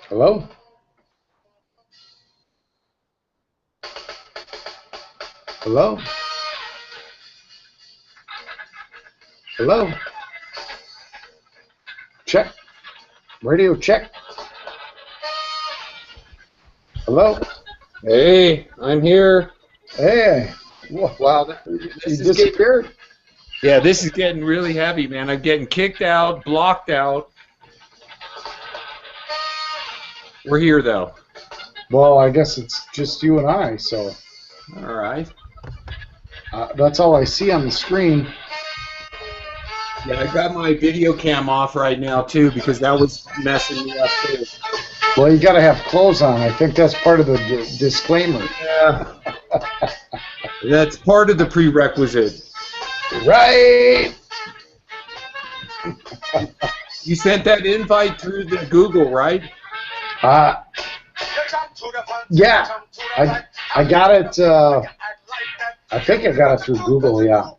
Hello? Hello? Hello? Check. Radio check. Hello? Hey, I'm here. Hey. Wow, You this is disappeared? yeah, this is getting really heavy, man. I'm getting kicked out, blocked out. We're here, though. Well, I guess it's just you and I, so All right. that's all I see on the screen. Yeah, I got my video cam off right now, too, because that was messing me up, too. Well, you got to have clothes on. I think that's part of the disclaimer. Yeah. That's part of the prerequisite. Right. You sent that invite through the Google, right? Yeah. I got it. I think I got it through Google. Yeah.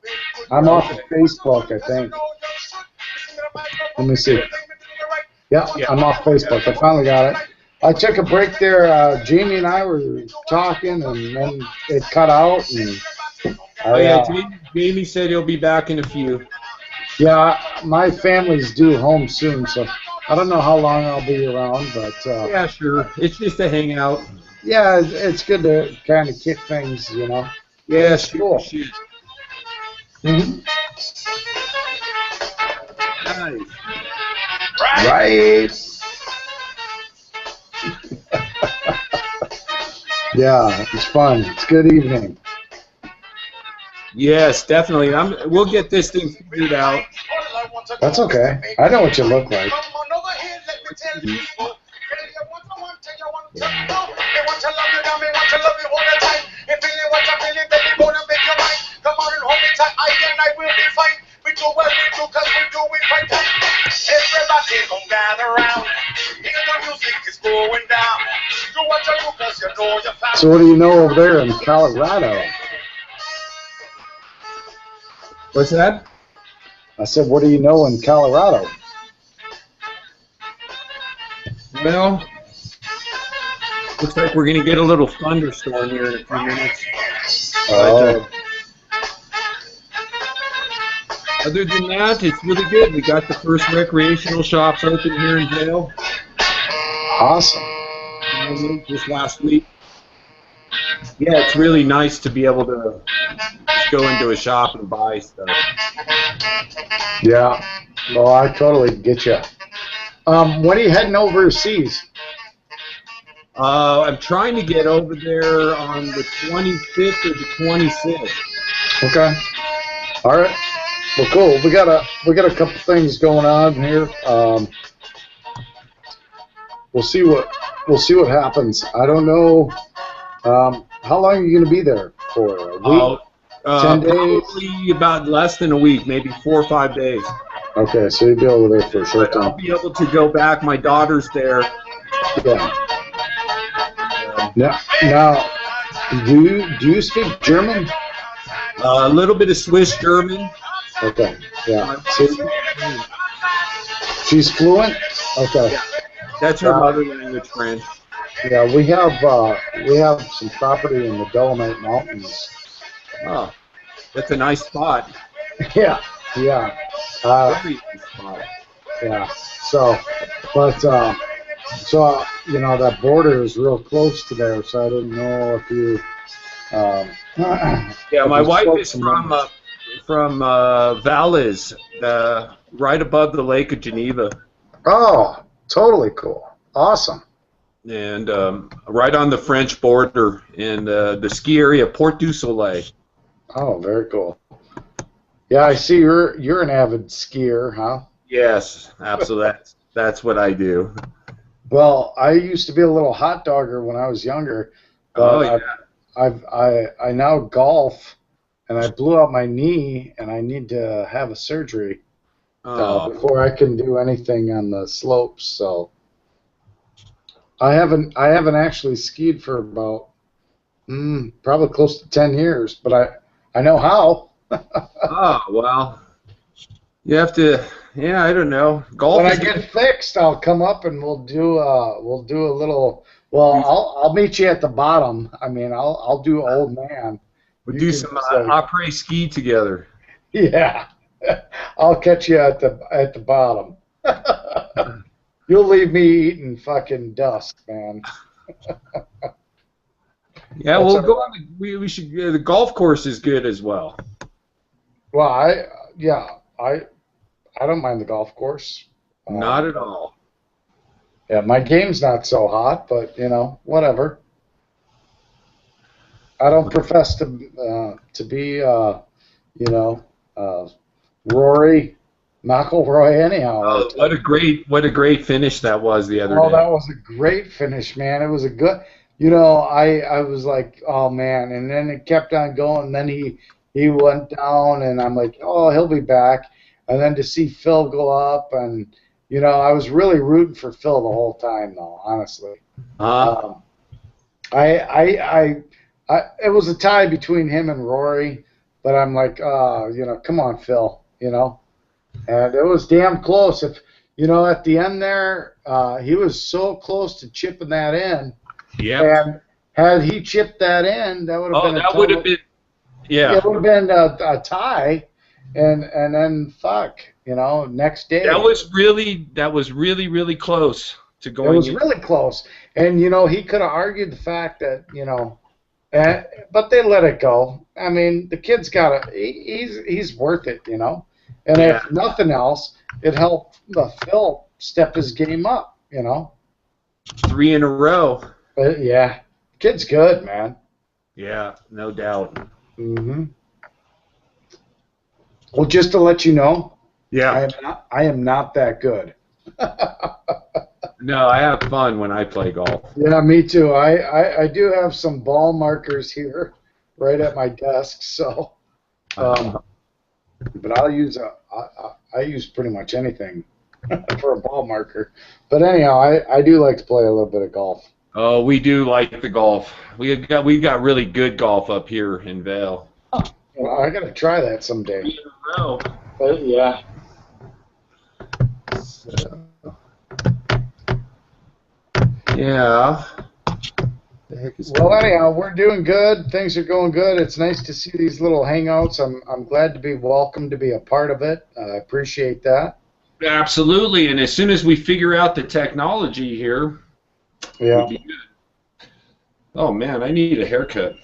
I'm off of Facebook, I think. Let me see. Yeah, I'm off Facebook. I finally got it. I took a break there. Jamie and I were talking, and then it cut out. And Jamie said he'll be back in a few. Yeah, my family's due home soon, so I don't know how long I'll be around, but yeah, sure. It's just a hangout. Yeah, it's good to kind of kick things, you know. Yeah, it's cool. Shoot. Mm-hmm. Nice. Right. Yeah, it's fun. It's a good evening. Yes, definitely. We'll get this thing figured out. That's okay. I know what you look like. So what do you know over there in Colorado? What's that? I said, what do you know in Colorado? Well, looks like we're going to get a little thunderstorm here in a few minutes. Other than that, it's really good. We got the first recreational shops open here in Vail. Awesome. Just last week. Yeah, it's really nice to be able to just go into a shop and buy stuff. Yeah, well, I totally get you. When are you heading overseas? I'm trying to get over there on the 25th or the 26th. Okay. All right. Well, cool. We got a couple things going on here. We'll see what happens. I don't know. How long are you going to be there for? A week? 10 days? Probably about less than a week, maybe 4 or 5 days. Okay, so you'll be over there for a short time. I'll be able to go back. My daughter's there. Yeah. Now, do you speak German? A little bit of Swiss German. Okay. Yeah. She's fluent. Okay. Yeah. That's her mother language, French. Yeah, we have some property in the Dolomite Mountains. Oh, that's a nice spot. Yeah. Yeah. Very nice spot. Yeah. So, but you know, that border is real close to there, so I didn't know if you. Yeah, my wife is from Valais, right above the Lake of Geneva. Oh, totally cool. Awesome. And right on the French border in the ski area, Port du Soleil. Oh, very cool. Yeah, I see you're an avid skier, huh? Yes, absolutely. That's what I do. Well, I used to be a little hot dogger when I was younger, but I now golf, and I blew out my knee, and I need to have a surgery before I can do anything on the slopes. So I haven't actually skied for about probably close to 10 years, but I know how. Oh, well, you have to Yeah, I don't know. Golf When I is get fixed, I'll come up and we'll do a little. Well, do I'll meet you at the bottom. I mean, I'll do old man. we'll You do can some just like, après ski together. yeah, I'll catch you at the bottom. You'll leave me eating fucking dust, man. Yeah, That's we'll all go right. on. We should. The golf course is good as well. Well, yeah, I don't mind the golf course. Not at But all. yeah, my game's not so hot, but whatever. I don't profess to be you know uh, Rory McIlroy anyhow. I Oh, tell you. what a great finish that was the other Oh, day. that was a great finish, man. It was a good. I was like, oh man, and then it kept on going. And then he went down, and I'm like, oh, he'll be back. And then to see Phil go up, and I was really rooting for Phil the whole time, though. Honestly, Huh? um, it was a tie between him and Rory, but I'm like, come on, Phil, and it was damn close. If at the end there, he was so close to chipping that in, Yep. and had he chipped that in, that would have Oh, been a that would have total. been. Yeah, Yeah, it would have been a tie, and then fuck, next day. that was really close to It going was in. really close, and he could have argued the fact that but they let it go. I mean, the kid's got he's worth it. And Yeah, if nothing else, it helped Phil step his game up. 3 in a row. But yeah, kid's good, man. Yeah, no doubt. hmm Well, just to let you know, Yeah. I am not that good. No, I have fun when I play golf. Yeah, me too. I do have some ball markers here, right at my desk. So, um, but I use pretty much anything for a ball marker. But anyhow, I do like to play a little bit of golf. Oh, we do like the golf. We got really good golf up here in Vail. Well, I got to try that someday. 3 in a row. But yeah. So, yeah. The heck is Well, going on? anyhow, we're doing good. Things are going good. It's nice to see these little hangouts. I'm glad to be welcome to be a part of it. I appreciate that. Absolutely, and as soon as we figure out the technology here, Yeah. we'll be good. Oh man, I need a haircut.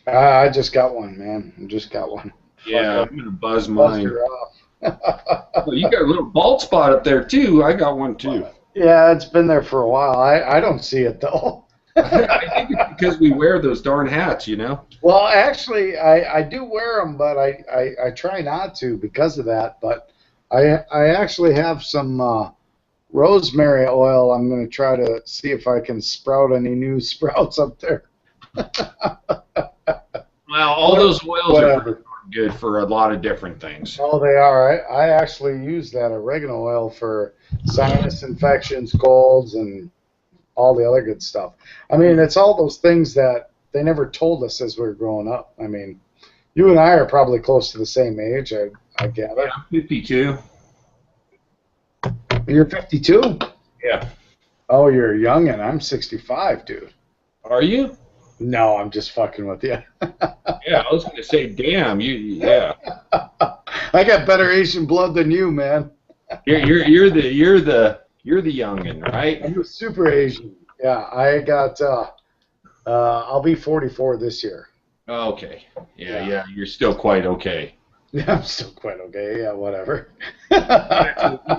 I just got one, man. I just got one. Yeah, Fuck, I'm gonna buzz I buzzed mine. her off. Well, you got a little bald spot up there too. I got one too. Yeah, it's been there for a while. I don't see it though. I think it's because we wear those darn hats. Well, actually, I do wear them, but I try not to because of that. But I actually have some rosemary oil. I'm going to try to see if I can sprout any new sprouts up there. Well, all those oils are Whatever. good for a lot of different things. Oh, they are. I actually use that oregano oil for sinus infections, colds, and all the other good stuff. I mean, it's all those things that they never told us as we were growing up. I mean, you and I are probably close to the same age, I gather. I'm 52. You're 52? Yeah. Oh, you're young, and I'm 65, dude. Are you? No, I'm just fucking with you. Yeah, I was gonna say, damn, yeah. I got better Asian blood than you, man. You're the youngin', right? I'm a super Asian. Yeah, I got. I'll be 44 this year. Okay. Yeah, you're still quite okay. Yeah, I'm still quite okay. Yeah, whatever. You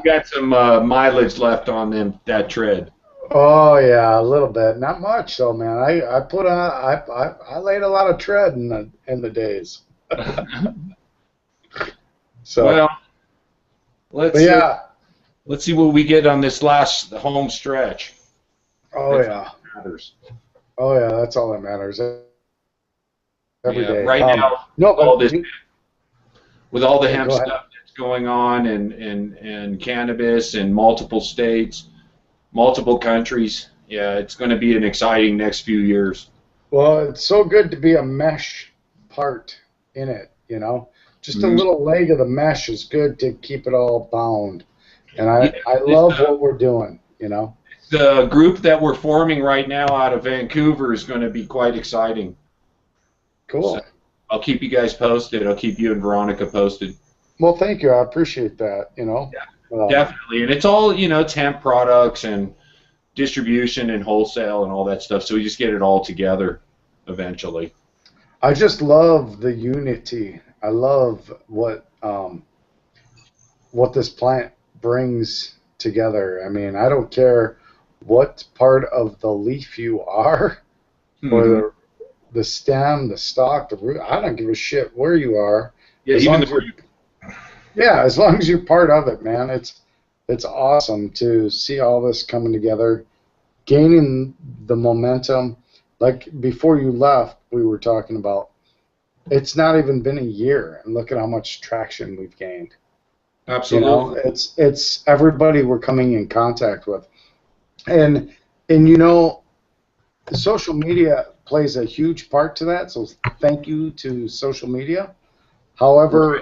got some mileage left on that tread. Oh yeah, a little bit. Not much though, man. I put on. I laid a lot of tread in the days. So. Well, But yeah. let's see what we get on this last home stretch. Oh That's yeah. what matters. Oh yeah. That's all that matters. Every day. Right now, No, but all this with all the hemp go ahead. stuff that's going on and cannabis in multiple states, multiple countries. Yeah, it's going to be an exciting next few years. Well, it's so good to be a mesh part in it. just a little leg of the mesh is good to keep it all bound. And Yeah, I love what we're doing, you know. the group that we're forming right now out of Vancouver is going to be quite exciting. So Cool. I'll keep you guys posted. I'll keep you and Veronica posted. Well, thank you. I appreciate that, you know. Yeah, definitely. And it's all, it's hemp products and distribution and wholesale and all that stuff. So we just get it all together eventually. I just love the unity. I love what this plant brings together. I mean, I don't care what part of the leaf you are, or Mm-hmm. the stem, the stalk, the root. I don't give a shit where you are, Yeah, as even long the as you're yeah, as long as you're part of it, man. It's awesome to see all this coming together, gaining the momentum. Like before you left, we were talking about. It's not even been a year, and look at how much traction we've gained. You know, absolutely. it's everybody we're coming in contact with, and you know, social media plays a huge part to that. So thank you to social media. Right. However,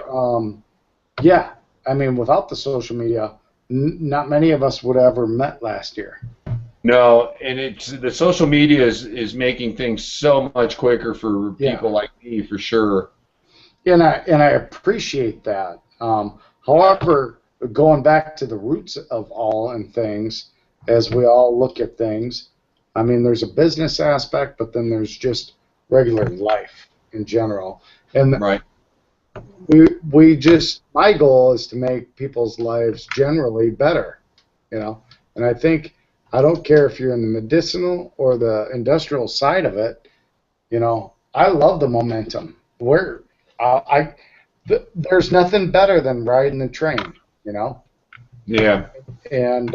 yeah, I mean, without the social media, not many of us would have ever met last year. No, and it's the social media is making things so much quicker for Yeah, people like me for sure. and I appreciate that. However, going back to the roots of all and things, as we all look at things, I mean, there's a business aspect, but then there's just regular life in general. And Right. we just my goal is to make people's lives generally better, you know. And I think I don't care if you're in the medicinal or the industrial side of it, you know. I love the momentum. Where I there's nothing better than riding the train, you know. Yeah. And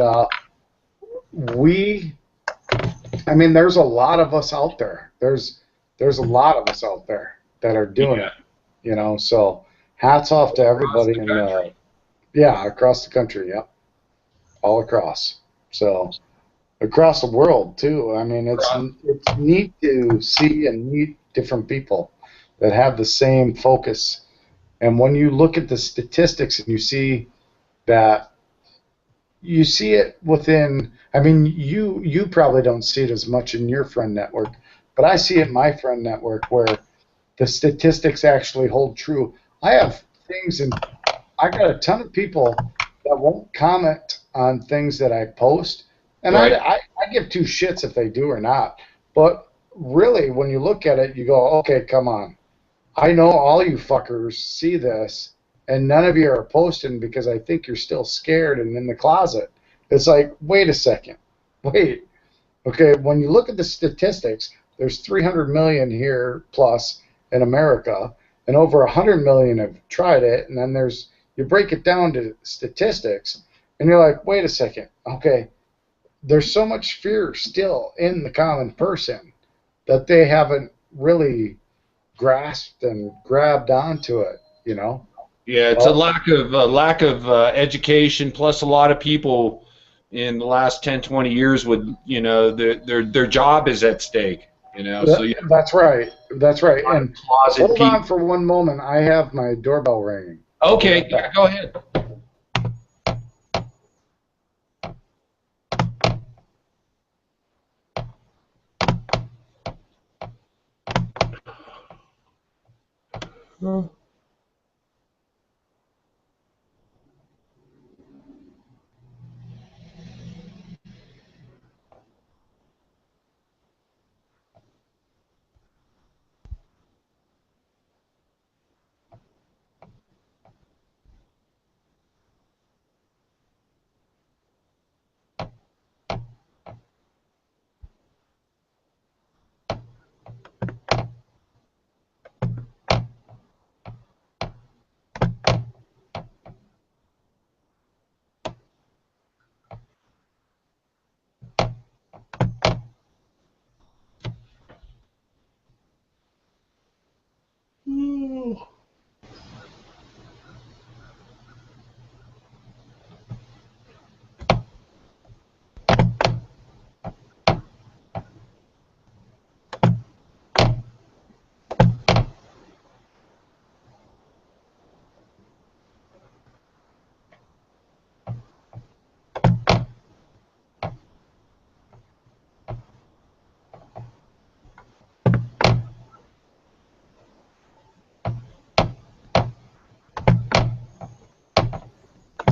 we, I mean, there's a lot of us out there. There's a lot of us out there that are doing Yeah. it, you know. So hats off to Across everybody the in the country. yeah, across the country, yep, all across. So across the world too. I mean, Across. it's neat to see and meet different people that have the same focus. And when you look at the statistics and you see that, you see it within. I mean, you probably don't see it as much in your friend network, but I see it in my friend network where the statistics actually hold true. I have things, and I got a ton of people that won't comment on things that I post, and Right. I give two shits if they do or not. But really, when you look at it, you go, okay, come on. I know all you fuckers see this, and none of you are posting because I think you're still scared and in the closet. It's like, wait a second. Wait. Okay, when you look at the statistics, there's 300 million here plus in America, and over 100 million have tried it. And then you break it down to statistics, and you're like, wait a second. Okay, there's so much fear still in the common person that they haven't really grasped and grabbed onto it, you know? Yeah, it's a Well, lack of education, plus a lot of people in the last 10, 20 years would, their job is at stake, so you have that's right. That's right. a lot of And closet hold on people. for one moment. I have my doorbell ringing. I'll be Okay, right yeah, back. go ahead.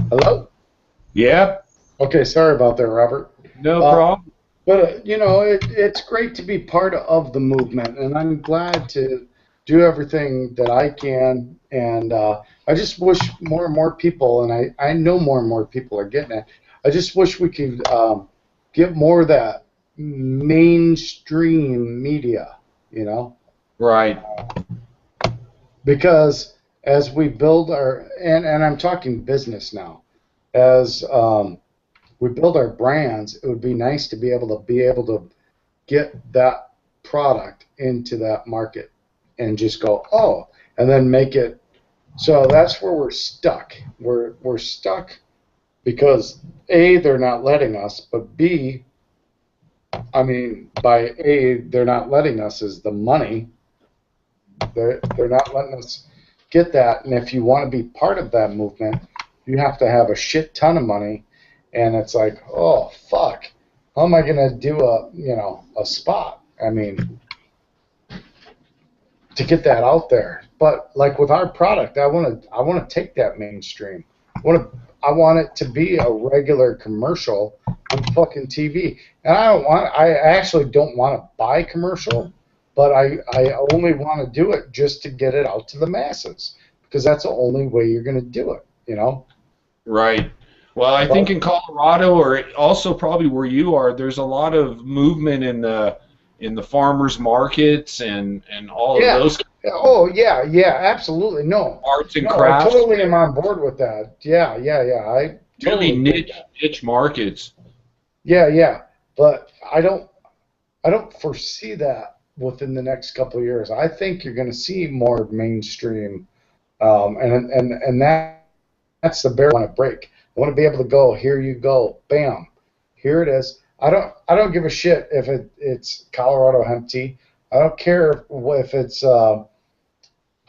Hello? Yep. Okay, sorry about that, Robert. No Uh, problem. but it's great to be part of the movement, and I'm glad to do everything that I can. And I just wish more and more people, and I know more and more people are getting it. I just wish we could get more of that mainstream media, you know, Right. because as we build our, and I'm talking business now, as we build our brands, it would be nice to be able to get that product into that market and just go, oh, and then make it. So that's where we're stuck. We're stuck because A, they're not letting us, but B, I mean, by A, they're not letting us is the money. They're not letting us get that. And if you want to be part of that movement, you have to have a shit ton of money. And it's like, oh fuck, how am I gonna do a spot? I mean, to get that out there. But like with our product, I want to take that mainstream. I want it to be a regular commercial on fucking TV. And I actually don't want to buy commercial, but I only want to do it just to get it out to the masses because that's the only way you're going to do it, you know? Right. Well, I think But in Colorado, or also probably where you are, there's a lot of movement in the farmers markets and all of yeah. those Oh, yeah, yeah, absolutely. No. arts and No, I crafts, totally am on board with that. Yeah, yeah, yeah. I really totally get that. niche markets. Yeah, yeah. But I don't foresee that within the next couple of years. I think you're going to see more mainstream, and that's the barrier I want to break. I want to be able to go, here you go, bam, here it is. I don't give a shit if it's Colorado hemp tea. I don't care if it's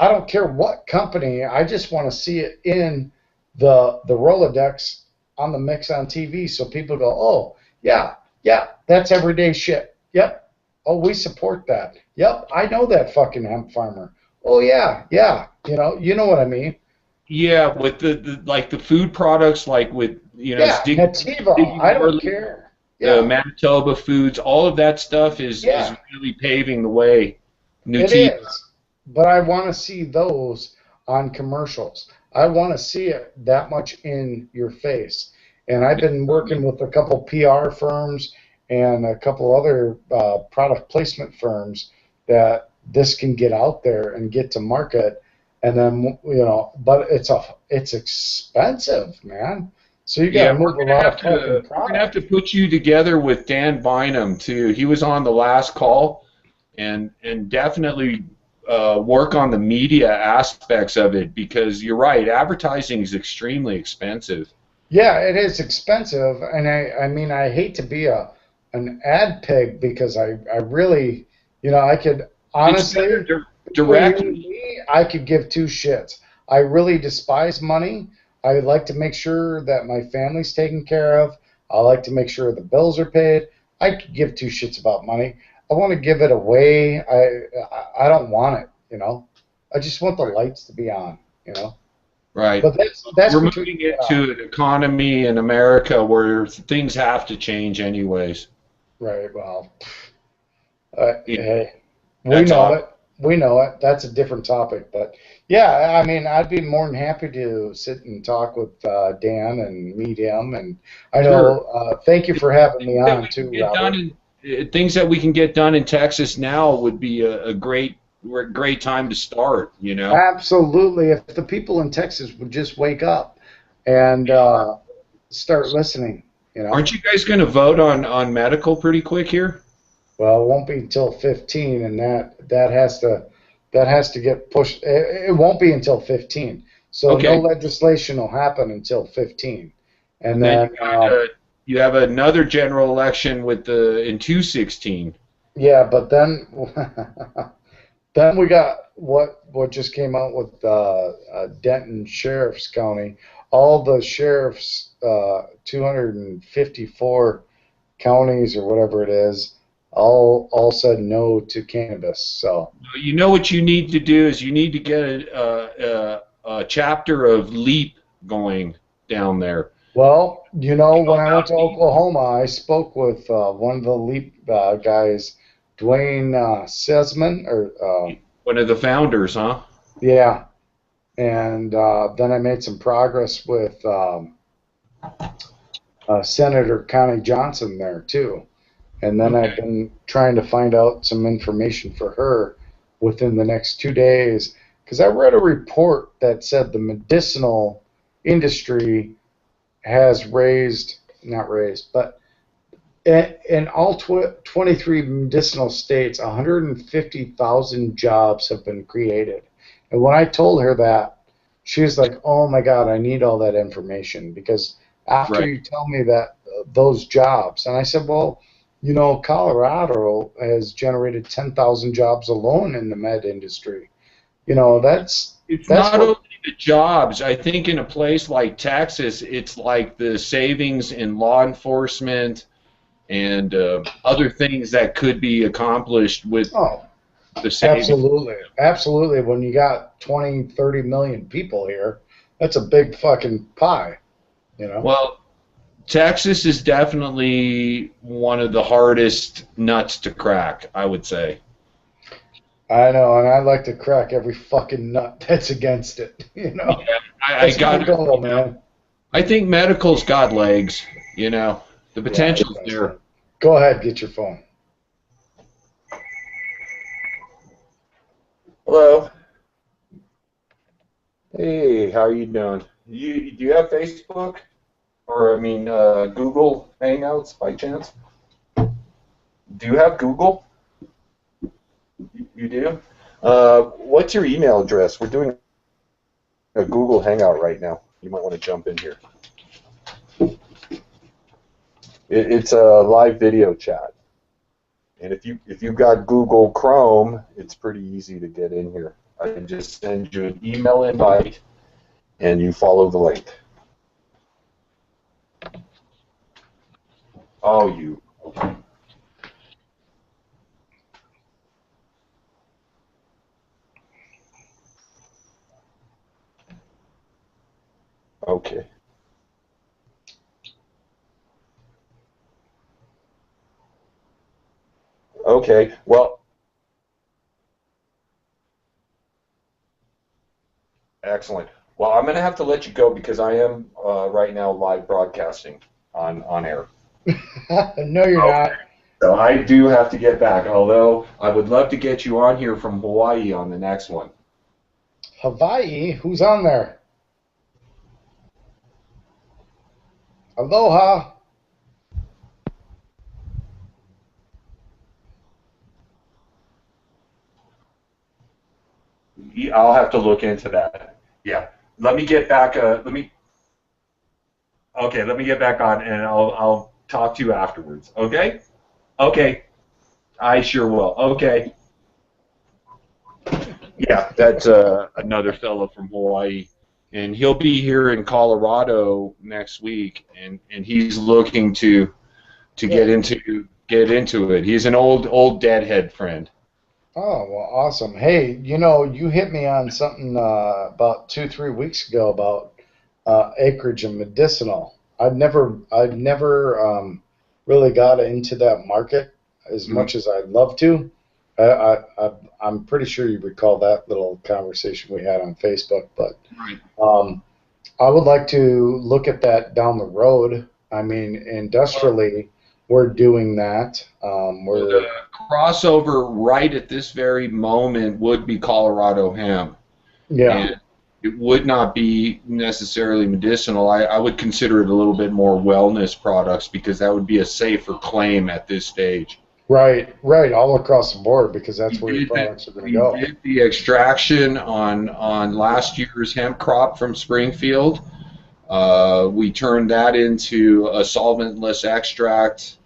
I don't care what company. I just want to see it in the Rolodex on the mix on TV, so people go, oh yeah, yeah, that's everyday shit. Yep. Oh, we support that. Yep, I know that fucking hemp farmer. Oh yeah, yeah. You know what I mean. Yeah, with the like the food products, like with Yeah, Nativa. Sticky I don't Marley, care. the Yeah, Manitoba foods, all of that stuff is yeah. really paving the way. It Nutiva. is, but I want to see those on commercials. I want to see it that much in your face. And I've been working with a couple PR firms and a couple other product placement firms that this can get out there and get to market. And then but it's expensive, man. So you got Yeah, to move a lot of fucking we're gonna have to product. put you together with Dan Bynum too. He was on the last call, and definitely work on the media aspects of it because you're right. Advertising is extremely expensive. Yeah, it is expensive, and I mean I hate to be an ad pig because I really I could It's better honestly between you and directly. me I could give two shits. I really despise money. I like to make sure that my family's taken care of. I like to make sure the bills are paid. I could give two shits about money. I want to give it away. I don't want it. I just want the lights to be on. Right. But that's We're between moving you and I. into an economy in America where things have to change anyways. Right. Well, Yeah, hey, we that's know all. it. We know it. That's a different topic. But yeah, I mean, I'd be more than happy to sit and talk with Dan and meet him. And I Sure. know, thank you for having Things me that on we can too, get done Robert. in things that we can get done in Texas now would be a great time to start. Absolutely. If the people in Texas would just wake up and start listening, you know. Aren't you guys going to vote on medical pretty quick here? Well, it won't be until 15, and that has to get pushed. It won't be until 15, so no Okay. legislation will happen until 15, and And then then you have another general election with the in 216. yeah, but then then we got what just came out with Denton Sheriff's County. All the sheriffs, 254 counties or whatever it is, all said no to cannabis. So. You know what you need to do is you need to get a chapter of LEAP going. down there. Well, you know, when I went to Oklahoma, I spoke with one of the leap guys, Dwayne Sesman, or One of the founders, huh? yeah, and then I made some progress with Senator Connie Johnson there too. And then I've Okay. been trying to find out some information for her within the next 2 days because I read a report that said the medicinal industry has not raised, but in all 23 medicinal states, 150,000 jobs have been created. And when I told her that, she was like, "Oh my God, I need all that information because after Right. you tell me that those jobs," and I said, "Well, you know, Colorado has generated 10,000 jobs alone in the med industry. You know, It's that's not what." only the jobs. I think in a place like Texas, it's like the savings in law enforcement and other things that could be accomplished with Oh, the savings. absolutely. Absolutely. When you got 20, 30 million people here, that's a big fucking pie, you know? Well, Texas is definitely one of the hardest nuts to crack, I would say. I know, and I like to crack every fucking nut that's against it, you Yeah, know? I That's my got, goal, man. I think medical's got legs, you know. The Yeah, it potential's does, there. man. Go ahead, get your phone. Hello. Hey, how are you doing? Do you have Facebook or I mean Google Hangouts by chance? Do you have Google? You do? What's your email address? We're doing a Google Hangout right now. You might want to jump in here. It's a live video chat, and if you've got Google Chrome, it's pretty easy to get in here. I can just send you an email invite, and you follow the link. Oh, you. Okay. Okay. Okay. Well, excellent. Well, I'm going to have to let you go because I am right now live broadcasting on air. No, you're Okay. not. So I do have to get back, although I would love to get you on here from Hawaii on the next one. Hawaii? Who's on there? Aloha. I'll have to look into that. Yeah. Let me get back. Let me get back on, and I'll talk to you afterwards. Okay. Okay. I sure will. Okay. Yeah, that's another fellow from Hawaii, and he'll be here in Colorado next week, and he's looking to get into it. He's an old deadhead friend. Oh, well, awesome. Hey, you know, you hit me on something about 2, 3 weeks ago about acreage and medicinal. I'd never really got into that market as Mhm. much as I'd love to. I'm pretty sure you recall that little conversation we had on Facebook, but Right. um, I would like to look at that down the road. I mean, industrially, we're doing that. Well, We're the crossover right at this very moment would be Colorado hemp, Yeah. and it would not be necessarily medicinal. I would consider it a little bit more wellness products because that would be a safer claim at this stage. Right, right, all across the board because We that's where your did the, products are going to we go. did the extraction on last year's hemp crop from Springfield. We turned that into a solventless extract,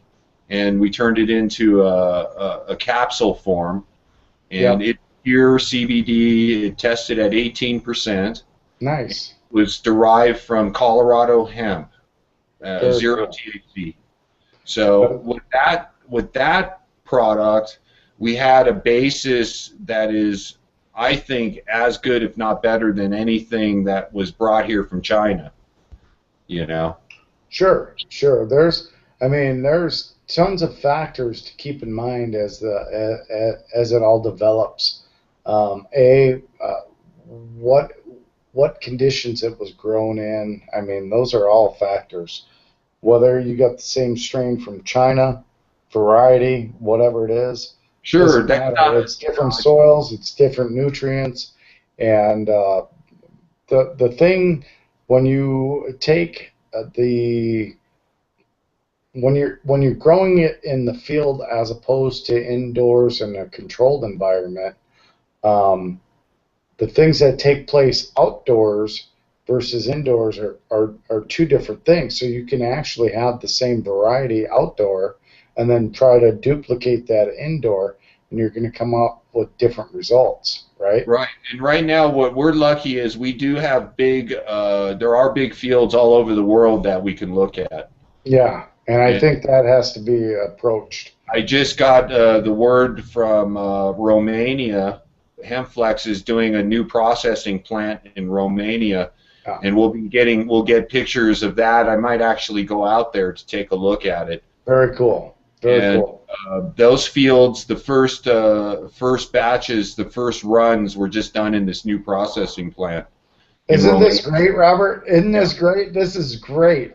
and we turned it into a capsule form. And Yep, it pure CBD. It tested at 18%. It nice. was derived from Colorado hemp, Very zero cool. THC. So But, with that product, we had a basis that is, I think, as good, if not better, than anything that was brought here from China. you know. Sure, sure. There's tons of factors to keep in mind as it all develops. What conditions it was grown in. I mean, those are all factors. Whether you got the same strain from China, variety, whatever it is, Sure, doesn't that's matter. not, It's different soils, it's different nutrients, and the thing when you take the when you're growing it in the field as opposed to indoors in a controlled environment, um, the things that take place outdoors versus indoors are two different things. So you can actually have the same variety outdoor and then try to duplicate that indoor, and you're going to come up with different results, right? right. And right now, what we're lucky is we do have there are big fields all over the world that we can look at. Yeah, and I And think that has to be approached. I just got the word from Romania. Hempflex is doing a new processing plant in Romania, Yeah, and we'll get pictures of that. I might actually go out there to take a look at it. very cool. Very And cool. those fields, the first batches, the first runs were just done in this new processing plant in Isn't Romania. this great, Robert? Isn't Yeah. this great? This is great.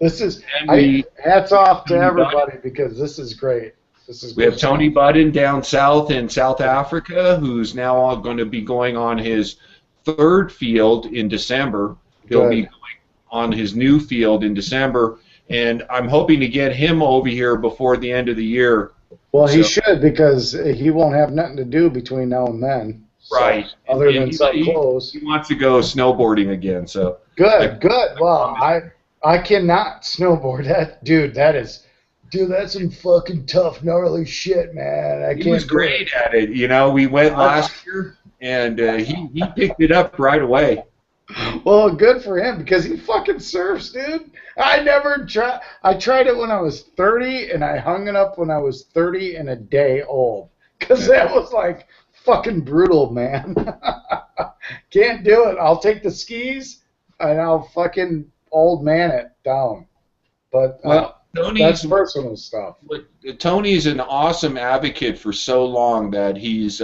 This is And we hats off to Tony Budden. everybody because this is great. This is We good have Tony stuff. Budden down south in South Africa, who's now going to be going on his third field in December. He'll be Good. going on his new field in December, and I'm hoping to get him over here before the end of the year. Well, he So, should because he won't have nothing to do between now and then. So, right. other And than sell clothes. he wants to go snowboarding again, so. Good, good. Well, I cannot snowboard. Dude, that's some fucking tough, gnarly shit, man. I He can't was do it. great at it. You know, we went last year, and he picked it up right away. Well, good for him because he fucking surfs, dude. I never tried. I tried it when I was 30, and I hung it up when I was 30 and a day old because that was like fucking brutal, man. Can't do it. I'll take the skis and I'll fucking old man it down. But Well, that's personal stuff. Tony's an awesome advocate for so long that he's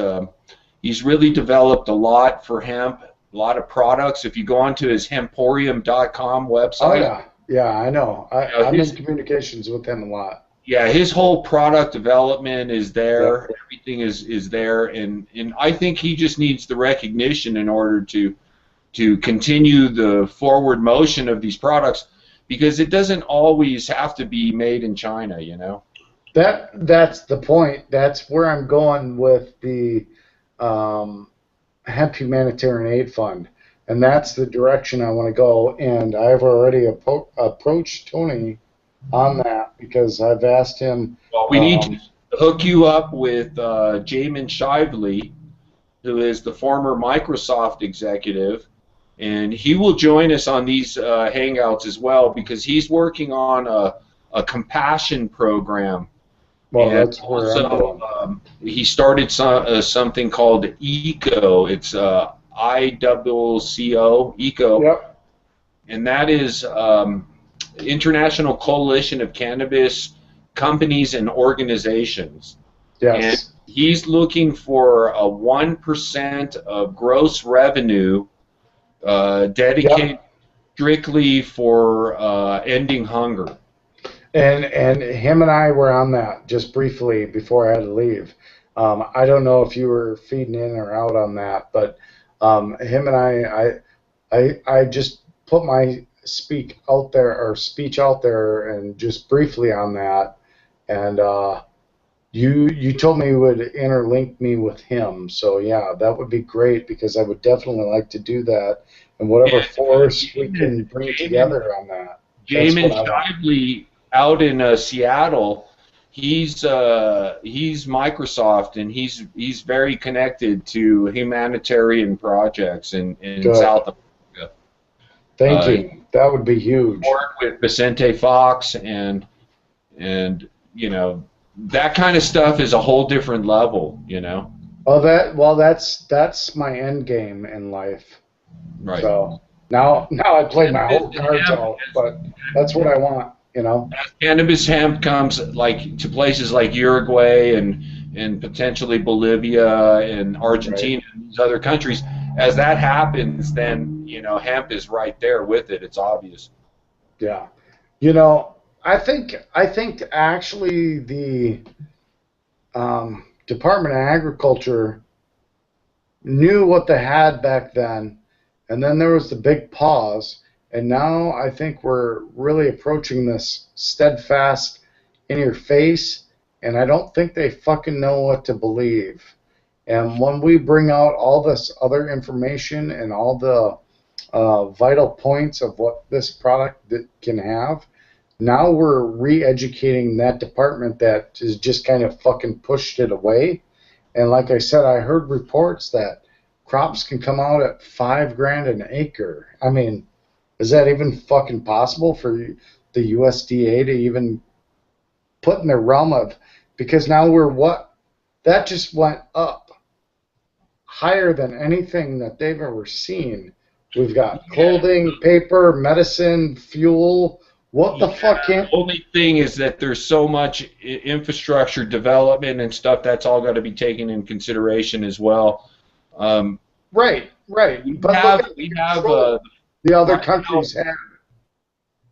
really developed a lot for hemp, a lot of products. If you go onto his hemporium.com website, Oh yeah, yeah, I know. I'm his, in communications with him a lot. yeah, his whole product development is there. Yeah. Everything is there, and I think he just needs the recognition in order to continue the forward motion of these products, because it doesn't always have to be made in China, you know. That's the point. That's where I'm going with the Hemp Humanitarian Aid Fund, and that's the direction I want to go. And I've already approached Tony on that because I've asked him. Well, we need to hook you up with Jamin Shively, who is the former Microsoft executive, and he will join us on these Hangouts as well because he's working on a compassion program. Well, And that's where I'm going. also, he started something called ECO. It's ICCO, ECO, Yep. and that is International Coalition of Cannabis Companies and Organizations. Yes. And he's looking for a 1% of gross revenue dedicated strictly for ending hunger. And him and I were on that just briefly before I had to leave. I don't know if you were feeding in or out on that, but him and I just put my speech out there and just briefly on that. And you told me you would interlink me with him. So yeah, that would be great because I would definitely like to do that. And whatever force we can bring together on that. Jamin Shively out in Seattle, he's Microsoft, and he's very connected to humanitarian projects in South America. Thank you. That would be huge. Work with Vicente Fox and you know, that kind of stuff is a whole different level, you know. Well, that's my end game in life. Right. So Now I play my Cannabis whole cards hemp, out, but that's what I want, you know. as cannabis hemp comes like to places like Uruguay and potentially Bolivia and Right. Argentina and these other countries, as that happens, then hemp is right there with it. It's obvious. Yeah. You know, I think actually the Department of Agriculture knew what they had back then, and then there was the big pause, and now I think we're really approaching this steadfast in your face, and I don't think they fucking know what to believe. And when we bring out all this other information and all the vital points of what this product can have, now we're re-educating that department that has just kind of fucking pushed it away. And like I said, I heard reports that crops can come out at 5 grand an acre. I mean, is that even fucking possible for the USDA to even put in the realm of? Because now we're what? That just went up higher than anything that they've ever seen. We've got Yeah. clothing, paper, medicine, fuel. What the Yeah, fuck can't? the only thing is that there's so much infrastructure development and stuff that's all got to be taken in consideration as well. Um, Right, right. we But look have at the we have control the other right now countries have.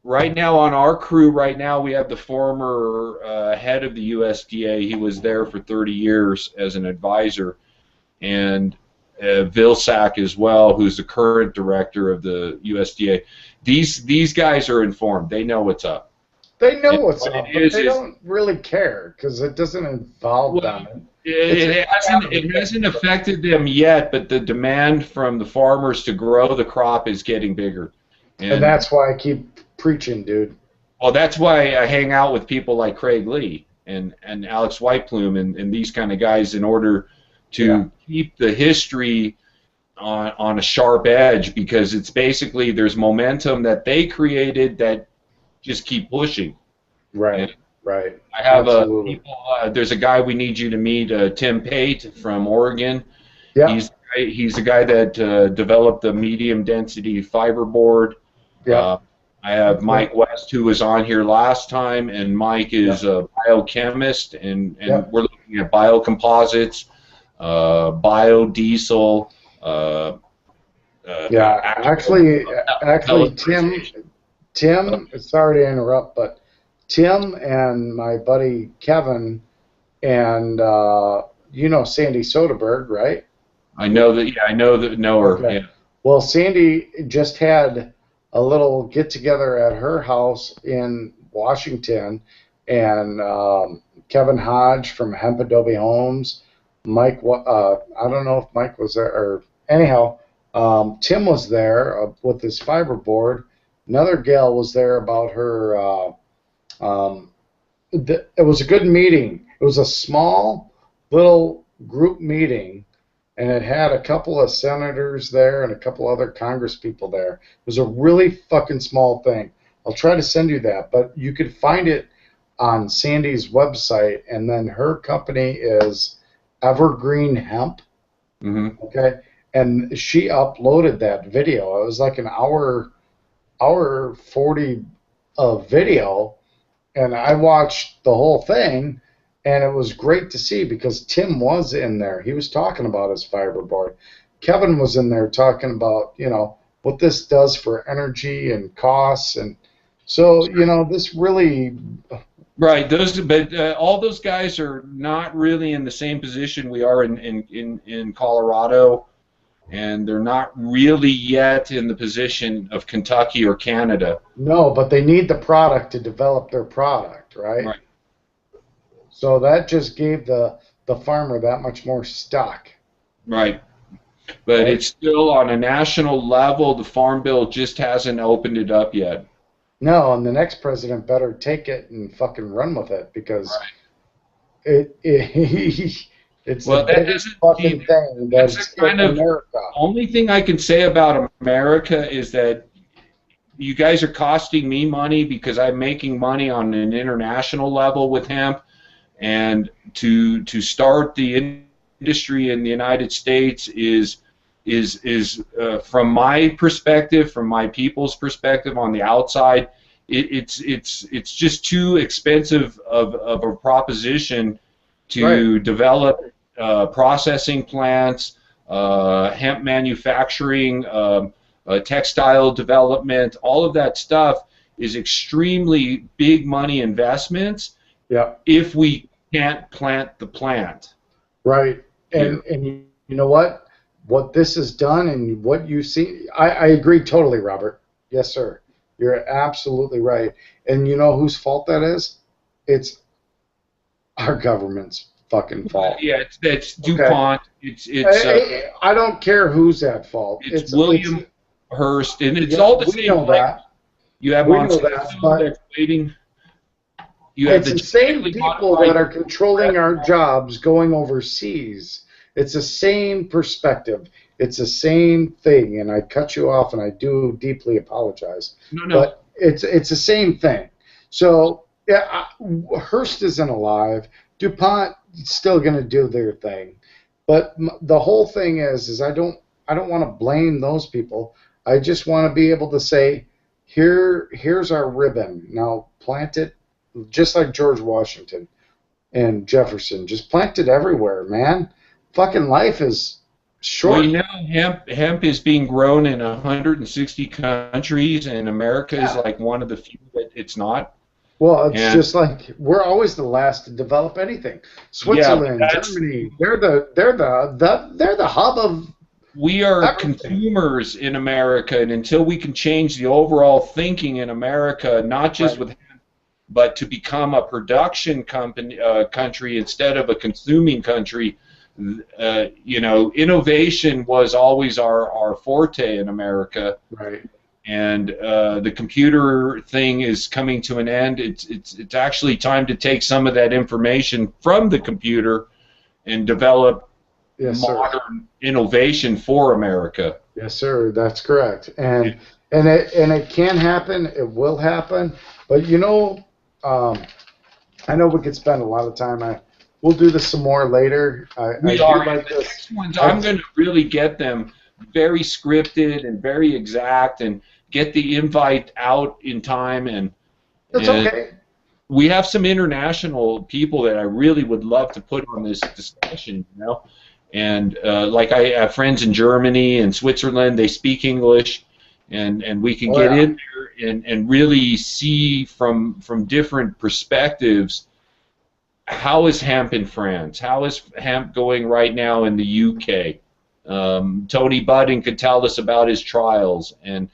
right now on our crew right now we have the former head of the USDA. He was there for 30 years as an advisor, and Vilsack as well, who's the current director of the USDA. These guys are informed. They know what's up. They know And what's what up, it but is they is don't really care because it doesn't involve well, them. It's a it hasn't affected them yet, but the demand from the farmers to grow the crop is getting bigger. and And that's why I keep preaching, dude. well, that's why I hang out with people like Craig Lee and Alex Whiteplume and these kind of guys in order Yeah, to keep the history on a sharp edge, because it's basically there's momentum that they created that just keep pushing. And right, right. I have Absolutely. people. There's a guy we need you to meet, Tim Pate from Oregon. Yeah, He's the guy that developed the medium density fiber board. yeah, Uh, I have yeah, Mike West, who was on here last time, and Mike yeah, is a biochemist, and yeah. we're looking at biocomposites, biodiesel, uh, Yeah, actual actually, pelletization. Tim. Sorry to interrupt, but Tim and my buddy Kevin and you know Sandy Soderberg, right? I know that. Yeah, I know her. Okay. Yeah. Well, Sandy just had a little get together at her house in Washington, and Kevin Hodge from Hemp Adobe Homes, I don't know if Mike was there, or anyhow, Tim was there with his fiberboard. Another gal was there about her. It was a good meeting. It was a small little group meeting, and it had a couple of senators there and a couple other Congress people there. It was a really fucking small thing. I'll try to send you that, but you could find it on Sandy's website, and then her company is Evergreen Hemp. Hmm. Okay, and she uploaded that video. It was like an hour 40 of video, and I watched the whole thing, and it was great to see because Tim was in there. He was talking about his fiberboard. Kevin was in there talking about, what this does for energy and costs, and so, this really, Right. But all those guys are not really in the same position we are in Colorado, and they're not really yet in the position of Kentucky or Canada. no, but they need the product to develop their product, right? Right. So that just gave the farmer that much more stock, Right. But right? it's still on a national level. The Farm Bill just hasn't opened it up yet. No, and the next president better take it and fucking run with it because Right. it's the Well, that biggest doesn't. See, fucking thing that's the that's kind in of America. only thing I can say about America is that you guys are costing me money because I'm making money on an international level with hemp, and to start the industry in the United States is from my perspective, from my people's perspective on the outside, it's just too expensive of a proposition to develop processing plants, hemp manufacturing, textile development. All of that stuff is extremely big money investments. Yeah. If we can't plant the plant. Right. And you know what? What this has done and what you see, I agree totally, Robert. Yes, sir. You're absolutely right. And you know whose fault that is? It's our government's fucking fault. Yeah, it's DuPont. I don't care who's at fault. It's William Hearst, and it's yeah, all the we same. Know that. You have we know that, but they're waiting. You have it's the same people that are controlling our jobs going overseas. It's the same perspective. It's the same thing, and I cut you off, and I do deeply apologize. No. But it's the same thing. So yeah, Hearst isn't alive. DuPont is still going to do their thing. But the whole thing is I don't want to blame those people. I just want to be able to say, here's our ribbon. Now plant it, just like George Washington and Jefferson. Just plant it everywhere, man. Fucking life is short. Well, you know, hemp is being grown in 160 countries, and America is like one of the few that it's not. Well, it's just like we're always the last to develop anything. Switzerland, Germany, they're the hub of. We are consumers in America, and until we can change the overall thinking in America, not just with hemp, but to become a production country instead of a consuming country. You know, innovation was always our forte in America. Right. And the computer thing is coming to an end. It's actually time to take some of that information from the computer and develop modern innovation for America. Yes, sir. That's correct. And it can happen. It will happen. But you know, I know we could spend a lot of time. We'll do this some more later. The next ones, I'm going to really get them very scripted and very exact and get the invite out in time. And that's okay. We have some international people that I really would love to put on this discussion, you know. And like I have friends in Germany and Switzerland, they speak English, and we can get in there and really see from different perspectives. How is hemp in France? How is hemp going right now in the UK? Tony Budding could tell us about his trials, and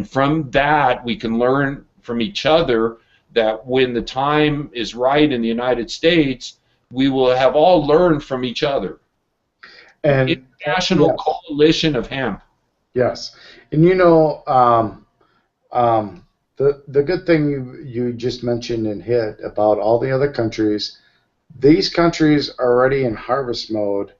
from that we can learn from each other that when the time is right in the United States, we will have all learned from each other. And International coalition of hemp. Yes, and you know, the good thing you just mentioned and hit about all the other countries. These countries are already in harvest mode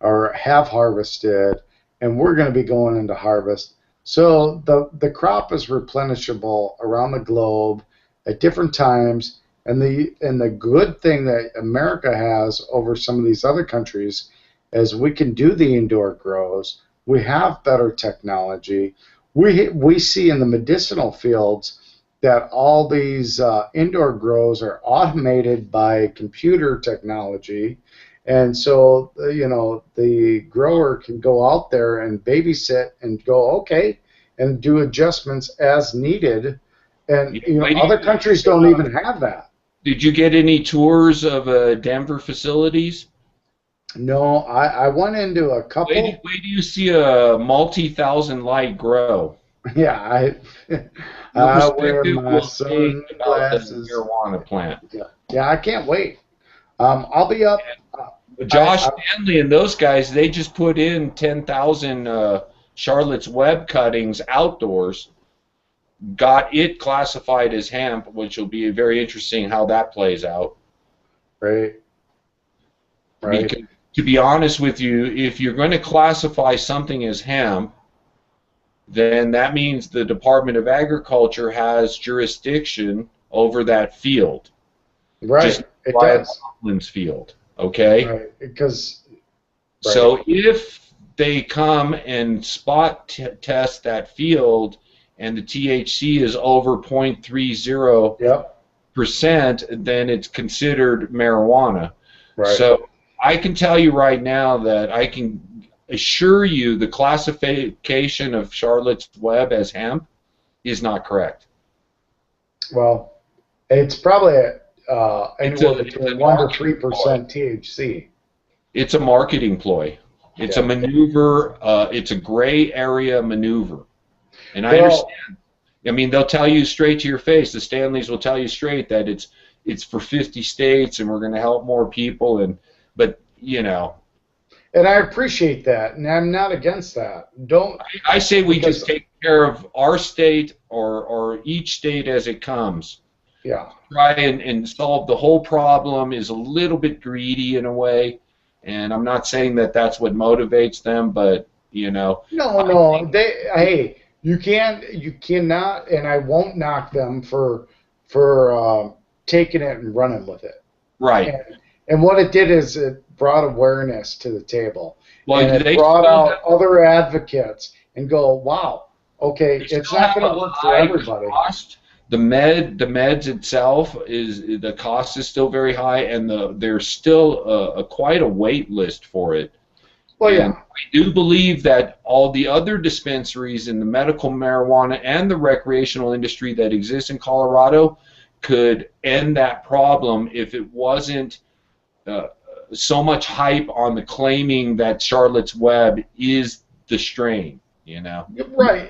or have harvested, and we're going to be going into harvest. So the crop is replenishable around the globe at different times, and the good thing that America has over some of these other countries is we can do the indoor grows. We have better technology. We see in the medicinal fields that all these indoor grows are automated by computer technology, and so you know the grower can go out there and babysit and go okay and do adjustments as needed, and you know other countries don't even have that. Did you get any tours of Denver facilities? No, I went into a couple. Wait do you see a multi-thousand light grow? Yeah, I wear my sunglasses. Marijuana plant. Yeah, I can't wait. I'll be up. Josh Stanley and those guys, they just put in 10,000 Charlotte's Web cuttings outdoors. Got it classified as hemp, which will be very interesting how that plays out. Right. Because, to be honest with you, if you're going to classify something as hemp, then that means the Department of Agriculture has jurisdiction over that field. Right. Just like Uplands field, okay? Right. Because. So if they come and spot test that field, and the THC is over 0.30%, Yep. then it's considered marijuana. Right. So I can tell you right now that I can assure you the classification of Charlotte's Web as hemp is not correct. Well, it's probably anywhere It's a between 1 to marketing 3% THC. It's a marketing ploy. It's a Yeah. maneuver. It's a gray area maneuver. And I Well, understand. I mean, they'll tell you straight to your face. The Stanleys will tell you straight that it's for 50 states and we're going to help more people. But you know, and I appreciate that, and I'm not against that. Don't I say we because just take care of our state or each state as it comes. yeah. Try and solve the whole problem is a little bit greedy in a way. And I'm not saying that that's what motivates them, but you know, No. Hey, you cannot, and I won't knock them for taking it and running with it. right. And what it did is it brought awareness to the table, Well, and it they brought still out other advocates and go, wow, okay, they it's still not have going a to work for high everybody. cost. The meds itself is the cost is still very high, and there's still quite a wait list for it. Well, And yeah, I do believe that all the other dispensaries in the medical marijuana and the recreational industry that exists in Colorado could end that problem if it wasn't uh, so much hype on the claiming that Charlotte's Web is the strain, you know? right.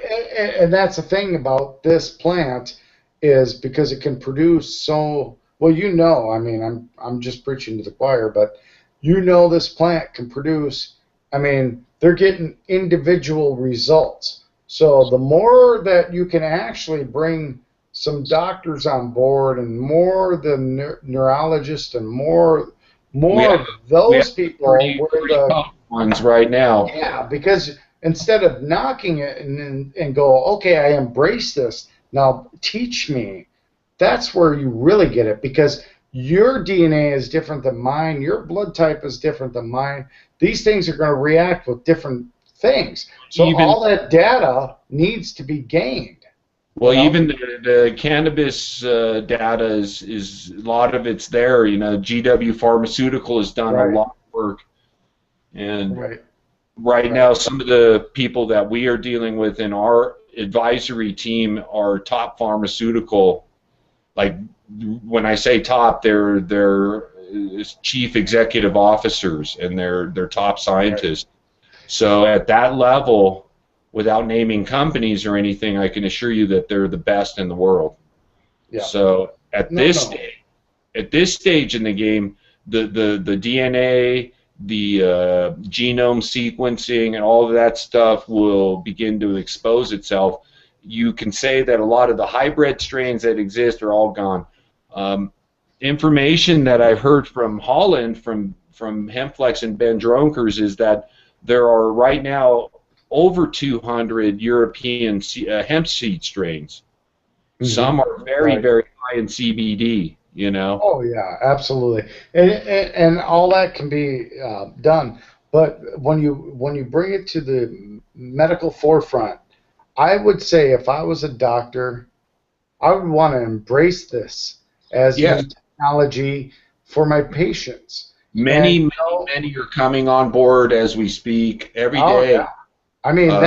And that's the thing about this plant is because it can produce so well. I mean, I'm just preaching to the choir, but this plant can produce. I mean, they're getting individual results. So the more that you can actually bring some doctors on board and more the neurologists and We more have of we have those people where pretty the tough ones right now. yeah, because instead of knocking it and go, okay, I embrace this. Now teach me. That's where you really get it because your DNA is different than mine. Your blood type is different than mine. These things are going to react with different things. So Even all that data needs to be gained. Well, even the cannabis data is a lot of it's there. You know, GW Pharmaceutical has done a Right, lot of work, and right, right right. now some of the people that we are dealing with in our advisory team are top pharmaceutical. Like when I say top, they're chief executive officers and they're top Right. scientists. So at that level, without naming companies or anything, I can assure you that they're the best in the world. Yeah. So No. at this stage in the game, the DNA, the genome sequencing, and all of that stuff will begin to expose itself. You can say that a lot of the hybrid strains that exist are all gone. Information that I've heard from Holland, from Hempflex and Ben Dronkers, is that there are right now over 200 European hemp seed strains. Hmm. Some are very, Right. very high in CBD, you know. Oh yeah, absolutely, and all that can be done. But when you bring it to the medical forefront, I would say if I was a doctor, I would want to embrace this as Yes, new technology for my patients. many, And many, many are coming on board as we speak every oh yeah, day. I mean Uh,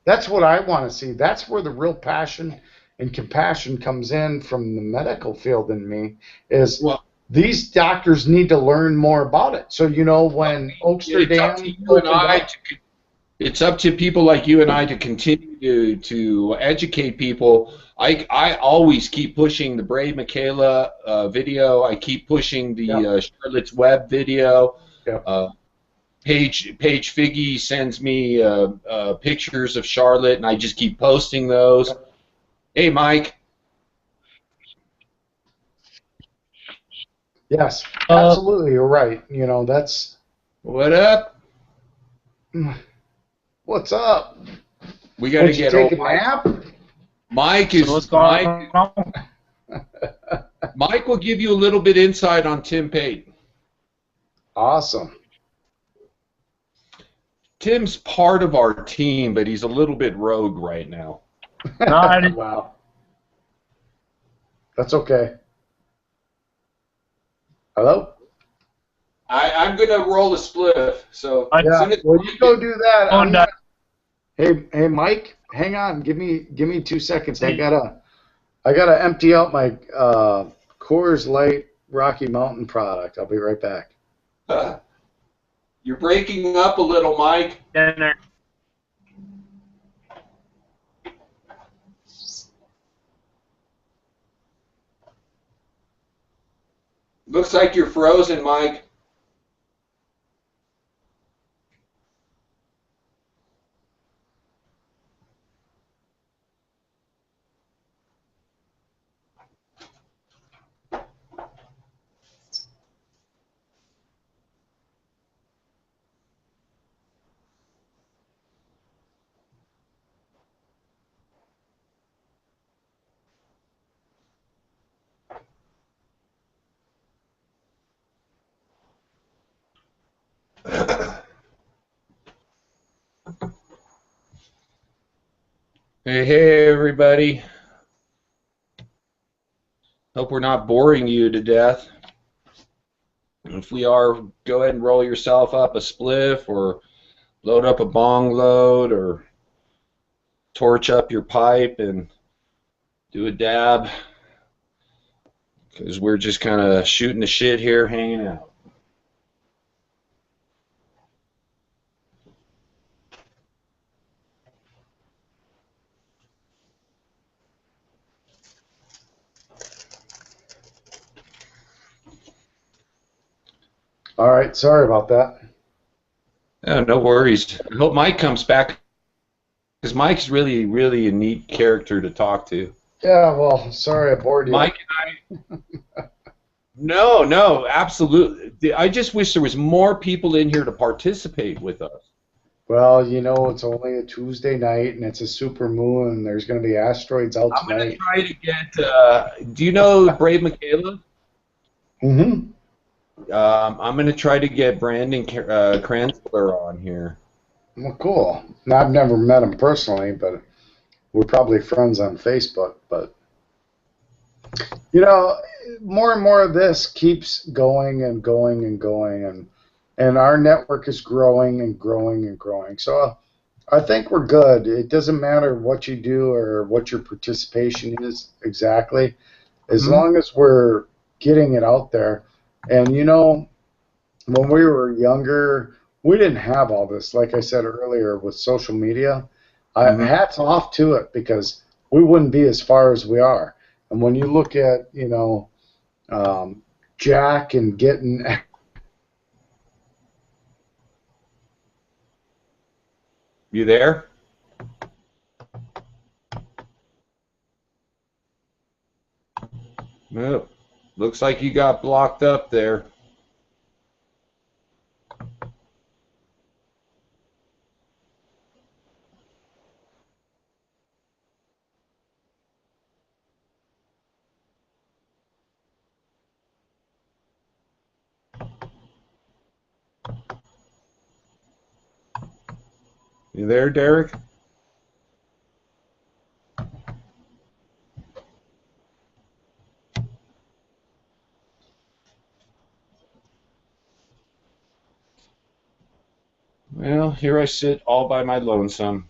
that's what I want to see. That's where the real passion and compassion comes in from the medical field in me is well, these doctors need to learn more about it. So when it's up to Oaksterdam you and opened I up, to it's up to people like you and I to continue to educate people. I always keep pushing the Brave Michaela video. I keep pushing yeah, the Charlotte's Web video. yeah, Uh, Paige Figgy sends me pictures of Charlotte, and I just keep posting those. yeah. Hey, Mike. Yes, absolutely, you're right. That's What up? what's up. We got to Would you get take old a Mike. nap? Mike So what's is going Mike. on? Mike will give you a little bit insight on Tim Pate. Awesome. Tim's part of our team, but he's a little bit rogue right now. No, I didn't. Wow. That's okay. Hello? I'm going to roll a spliff. So I- as Yeah, soon as well, you go do that. Oh, I'm no. hey, Mike, hang on. Give me 2 seconds. I gotta empty out my Coors Light Rocky Mountain product. I'll be right back. you're breaking up a little, Mike. Dinner. Looks like you're frozen, Mike. Hey, everybody. Hope we're not boring you to death. If we are, go ahead and roll yourself up a spliff or load up a bong load or torch up your pipe and do a dab because we're just kind of shooting the shit here, hanging out. All right, sorry about that. Yeah, no worries. I hope Mike comes back because Mike's really, really a neat character to talk to. Yeah, well, sorry I bored you. Mike and I. No, absolutely. I just wish there was more people in here to participate with us. Well, it's only a Tuesday night and it's a super moon and there's going to be asteroids out I'm going to tonight. try to get. Do you know Brave Michaela? Mm-hmm. I'm going to try to get Brandon Kranzler on here. Well, cool. Now, I've never met him personally, but we're probably friends on Facebook. But, more and more of this keeps going and going and going, and our network is growing and growing and growing. So I think we're good. It doesn't matter what you do or what your participation is exactly, as long as we're getting it out there. And, when we were younger, we didn't have all this. Like I said earlier, with social media, hats off to it because we wouldn't be as far as we are. And when you look at, Jack and getting. You there? Nope. Looks like you got blocked up there. You there, Derek? Well, here I sit all by my lonesome.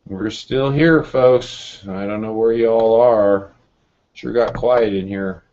We're still here, folks. I don't know where you all are. Sure got quiet in here.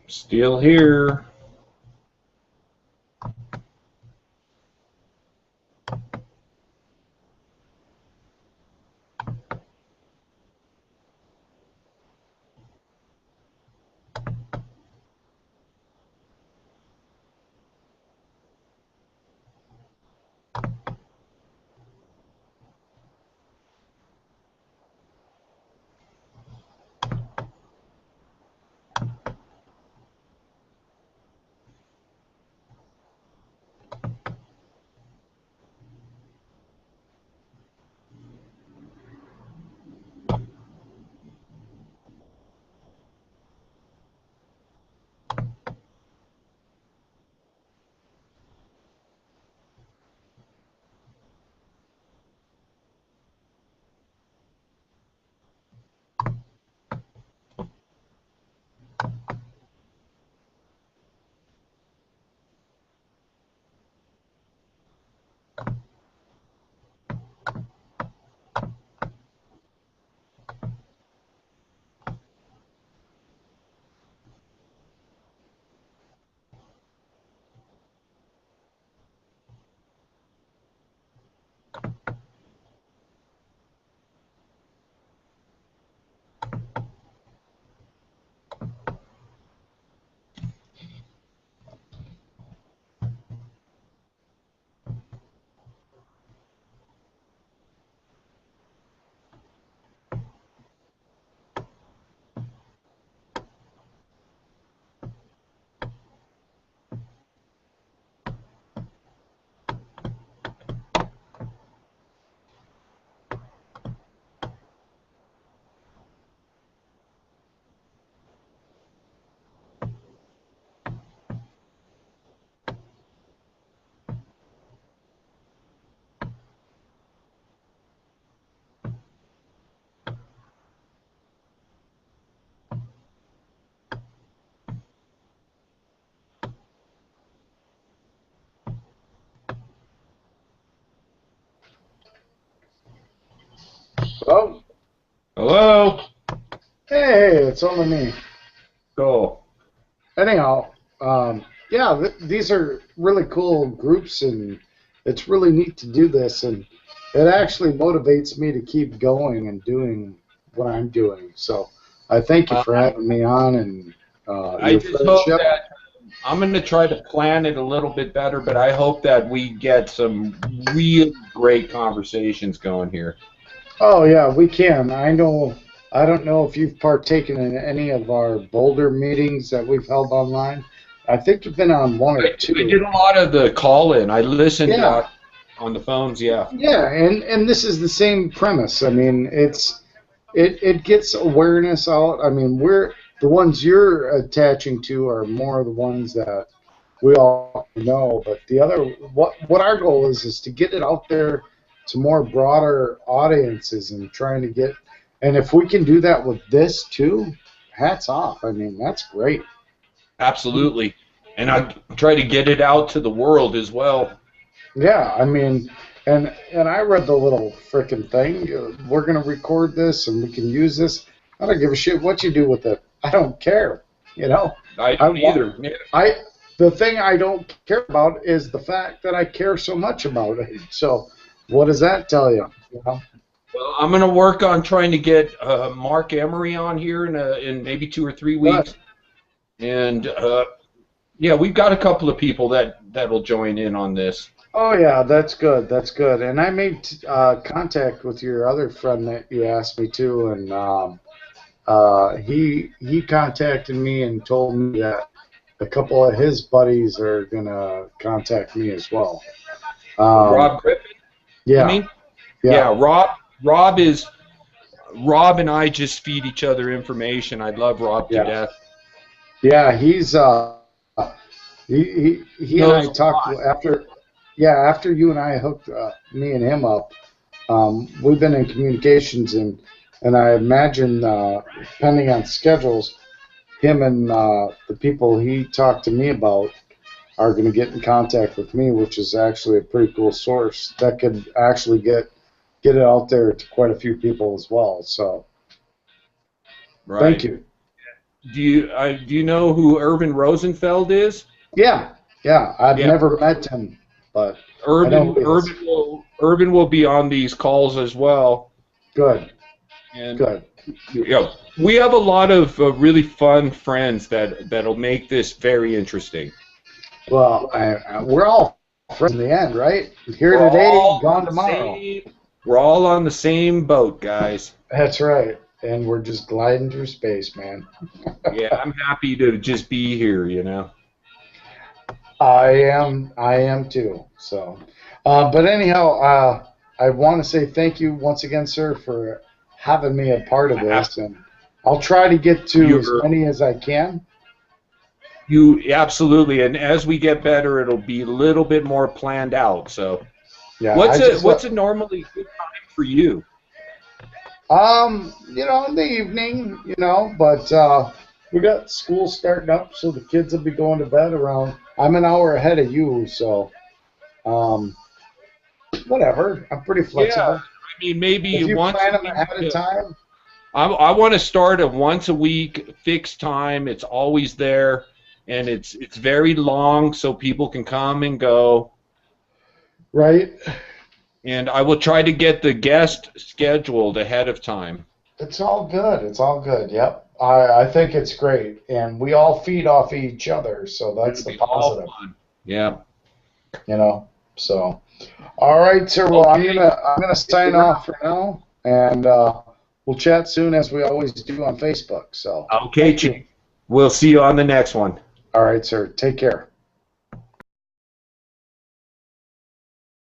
Still here. Hello? Hello? Hey, it's only me. Cool. Anyhow, yeah, these are really cool groups, and it's really neat to do this, and it actually motivates me to keep going and doing what I'm doing. So I thank you Uh, for having me on and I your just hope friendship. that I'm going to try to plan it a little bit better, but I hope that we get some real great conversations going here. Oh yeah, we can. I know. I don't know if you've partaken in any of our Boulder meetings that we've held online. I think you've been on one or I two. did a lot of the call-in. I listened Yeah, on the phones, yeah. yeah, and this is the same premise. I mean, it gets awareness out. I mean, we're the ones you're attaching to are more the ones that we all know, but the other what our goal is to get it out there to more broader audiences and trying to get, and if we can do that with this too, hats off. I mean, that's great. Absolutely. And I try to get it out to the world as well. Yeah, I mean, and I read the little frickin' thing. We're gonna record this and we can use this. I don't give a shit what you do with it. I don't care. You know, I I don't want. either. Yeah. I the thing I don't care about is the fact that I care so much about it. So, what does that tell you? You know? Well, I'm going to work on trying to get Mark Emery on here in maybe 2 or 3 weeks, and yeah, we've got a couple of people that'll join in on this. Oh yeah, that's good. That's good. And I made contact with your other friend that you asked me to, and he contacted me and told me that a couple of his buddies are gonna contact me as well. Rob Griffin, you Yeah, mean? yeah, Yeah, Rob and I just feed each other information. I love Rob to yeah, death. yeah. He and I Knows a talked lot. after. Yeah, after you and I hooked me and him up, we've been in communications, and I imagine, depending on schedules, him and the people he talked to me about are going to get in contact with me, which is actually a pretty cool source that could actually get it out there to quite a few people as well. So, thank Right. you. Do you know who Irvin Rosenfeld is? Yeah, yeah. I've Yeah, never met him, but I know Irvin who he is. Irvin will be on these calls as well. Good, And good. we have a lot of really fun friends that'll make this very interesting. Well, we're all friends in the end, right? Here We're today, all on gone the tomorrow. we're all on the same boat, guys. That's right. And we're just gliding through space, man. Yeah, I'm happy to just be here, you know. I am too. So, but anyhow, I want to say thank you once again, sir, for having me a part of this, and I'll try to get to as You're, many as I can. you absolutely, and as we get better, it'll be a little bit more planned out. So, Yeah, what's a normally good time for you? in the evening, but we got school starting up, so the kids will be going to bed around. I'm an hour ahead of you, so um, whatever. I'm pretty Yeah, flexible. I mean maybe If you once plan a them week. ahead of time, I want to start a once a week fixed time. It's always there, and it's very long, so people can come and go. right? And I will try to get the guest scheduled ahead of time. It's all good. It's all good. Yep. I think it's great, and we all feed off each other, so that's It'll the be all positive, fun. Yeah. So, all right, sir. Well, Okay. I'm gonna sign off for now, and we'll chat soon as we always do on Facebook. So, Okay, thank you. Chief. We'll see you on the next one. All right, sir. Take care.